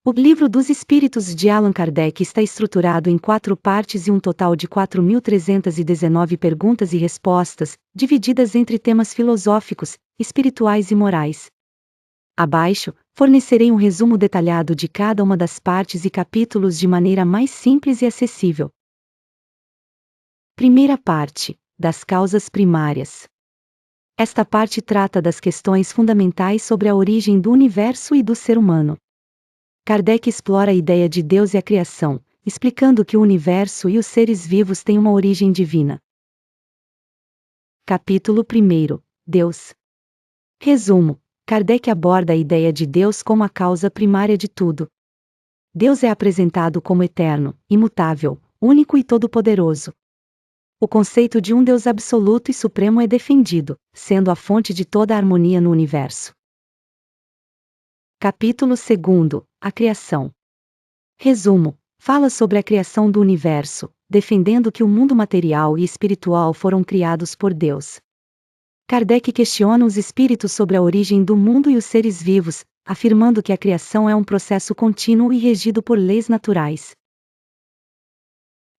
O Livro dos Espíritos de Allan Kardec está estruturado em 4 partes e um total de 4.319 perguntas e respostas, divididas entre temas filosóficos, espirituais e morais. Abaixo, fornecerei um resumo detalhado de cada uma das partes e capítulos de maneira mais simples e acessível. Primeira parte, das causas primárias. Esta parte trata das questões fundamentais sobre a origem do universo e do ser humano. Kardec explora a ideia de Deus e a criação, explicando que o universo e os seres vivos têm uma origem divina. Capítulo 1. Deus. Resumo: Kardec aborda a ideia de Deus como a causa primária de tudo. Deus é apresentado como eterno, imutável, único e todo-poderoso. O conceito de um Deus absoluto e supremo é defendido, sendo a fonte de toda a harmonia no universo. Capítulo 2. A criação. Resumo: fala sobre a criação do universo, defendendo que o mundo material e espiritual foram criados por Deus. Kardec questiona os espíritos sobre a origem do mundo e os seres vivos, afirmando que a criação é um processo contínuo e regido por leis naturais.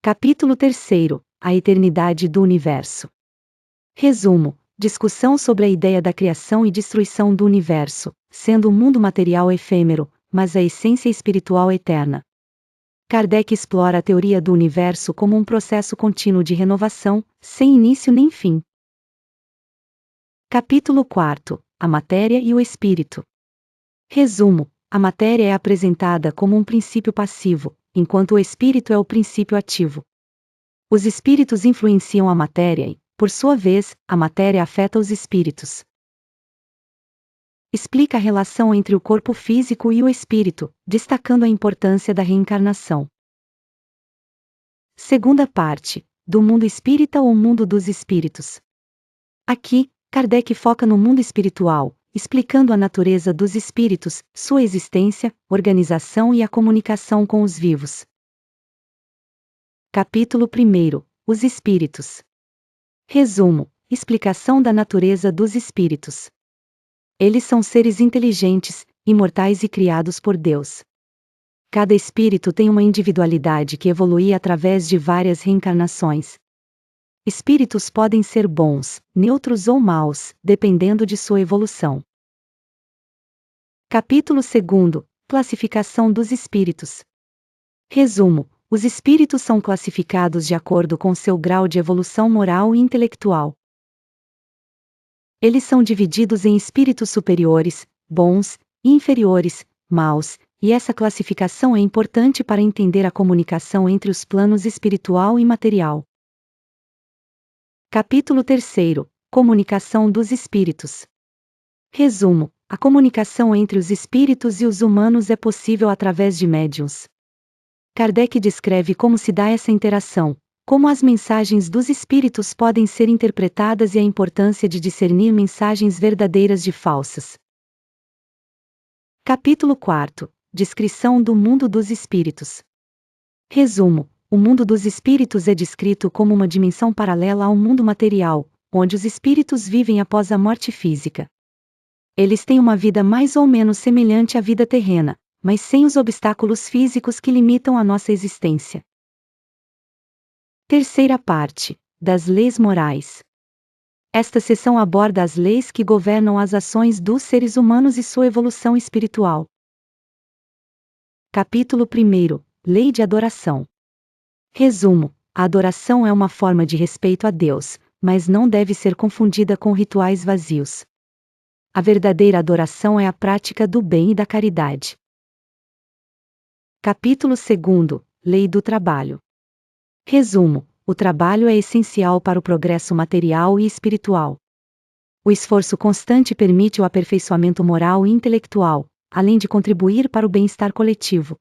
Capítulo 3. A eternidade do universo. Resumo: discussão sobre a ideia da criação e destruição do universo, sendo o mundo material efêmero, mas a essência espiritual eterna. Kardec explora a teoria do universo como um processo contínuo de renovação, sem início nem fim. Capítulo 4. A matéria e o espírito. Resumo: a matéria é apresentada como um princípio passivo, enquanto o espírito é o princípio ativo. Os espíritos influenciam a matéria e, por sua vez, a matéria afeta os espíritos. Explica a relação entre o corpo físico e o espírito, destacando a importância da reencarnação. Segunda parte, do mundo espírita ou mundo dos espíritos. Aqui, Kardec foca no mundo espiritual, explicando a natureza dos espíritos, sua existência, organização e a comunicação com os vivos. Capítulo 1. Os espíritos. Resumo: explicação da natureza dos espíritos. Eles são seres inteligentes, imortais e criados por Deus. Cada espírito tem uma individualidade que evolui através de várias reencarnações. Espíritos podem ser bons, neutros ou maus, dependendo de sua evolução. Capítulo 2. Classificação dos espíritos. Resumo: os espíritos são classificados de acordo com seu grau de evolução moral e intelectual. Eles são divididos em espíritos superiores, bons, e inferiores, maus, e essa classificação é importante para entender a comunicação entre os planos espiritual e material. Capítulo 3. Comunicação dos espíritos. Resumo: a comunicação entre os espíritos e os humanos é possível através de médiuns. Kardec descreve como se dá essa interação, como as mensagens dos espíritos podem ser interpretadas e a importância de discernir mensagens verdadeiras de falsas. Capítulo 4. Descrição do mundo dos espíritos. Resumo: o mundo dos espíritos é descrito como uma dimensão paralela ao mundo material, onde os espíritos vivem após a morte física. Eles têm uma vida mais ou menos semelhante à vida terrena, mas sem os obstáculos físicos que limitam a nossa existência. Terceira parte, das leis morais. Esta seção aborda as leis que governam as ações dos seres humanos e sua evolução espiritual. Capítulo 1. Lei de adoração. Resumo: a adoração é uma forma de respeito a Deus, mas não deve ser confundida com rituais vazios. A verdadeira adoração é a prática do bem e da caridade. Capítulo 2. Lei do trabalho. Resumo: o trabalho é essencial para o progresso material e espiritual. O esforço constante permite o aperfeiçoamento moral e intelectual, além de contribuir para o bem-estar coletivo.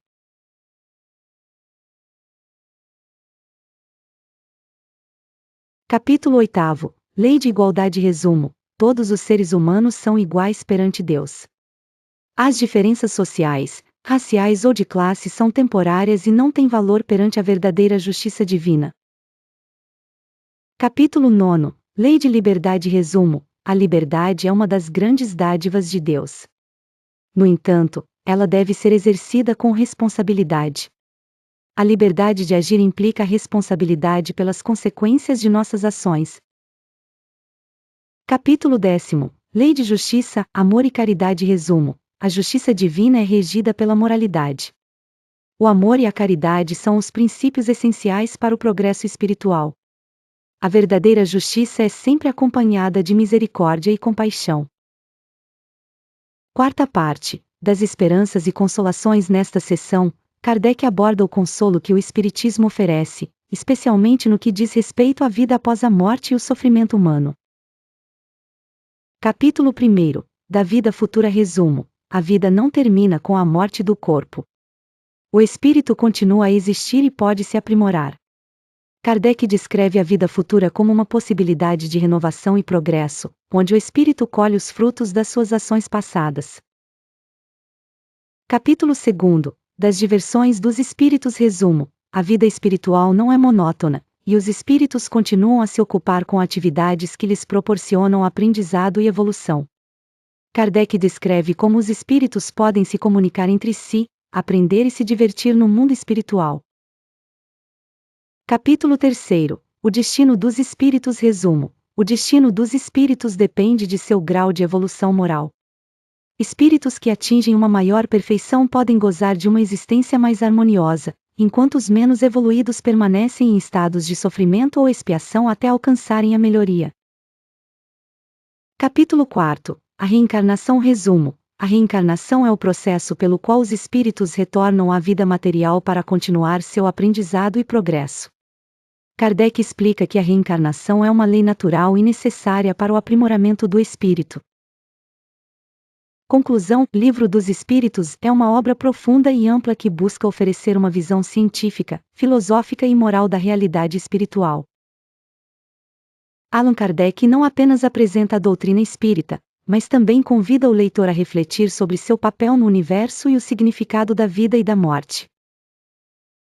Capítulo 8. Lei de igualdade. Resumo: todos os seres humanos são iguais perante Deus. As diferenças sociais, raciais ou de classe são temporárias e não têm valor perante a verdadeira justiça divina. Capítulo 9. Lei de liberdade. Resumo: a liberdade é uma das grandes dádivas de Deus. No entanto, ela deve ser exercida com responsabilidade. A liberdade de agir implica a responsabilidade pelas consequências de nossas ações. Capítulo 10. Lei de Justiça, Amor e Caridade. Resumo: a justiça divina é regida pela moralidade. O amor e a caridade são os princípios essenciais para o progresso espiritual. A verdadeira justiça é sempre acompanhada de misericórdia e compaixão. Quarta parte, das esperanças e consolações. Nesta sessão, Kardec aborda o consolo que o Espiritismo oferece, especialmente no que diz respeito à vida após a morte e o sofrimento humano. Capítulo 1. Da vida futura. Resumo: a vida não termina com a morte do corpo. O espírito continua a existir e pode se aprimorar. Kardec descreve a vida futura como uma possibilidade de renovação e progresso, onde o espírito colhe os frutos das suas ações passadas. Capítulo 2. Das diversões dos espíritos. Resumo: a vida espiritual não é monótona, e os espíritos continuam a se ocupar com atividades que lhes proporcionam aprendizado e evolução. Kardec descreve como os espíritos podem se comunicar entre si, aprender e se divertir no mundo espiritual. Capítulo 3. O destino dos espíritos. Resumo: o destino dos espíritos depende de seu grau de evolução moral. Espíritos que atingem uma maior perfeição podem gozar de uma existência mais harmoniosa, enquanto os menos evoluídos permanecem em estados de sofrimento ou expiação até alcançarem a melhoria. Capítulo 4. A reencarnação. Resumo: a reencarnação é o processo pelo qual os espíritos retornam à vida material para continuar seu aprendizado e progresso. Kardec explica que a reencarnação é uma lei natural e necessária para o aprimoramento do espírito. Conclusão: Livro dos Espíritos é uma obra profunda e ampla que busca oferecer uma visão científica, filosófica e moral da realidade espiritual. Allan Kardec não apenas apresenta a doutrina espírita, mas também convida o leitor a refletir sobre seu papel no universo e o significado da vida e da morte.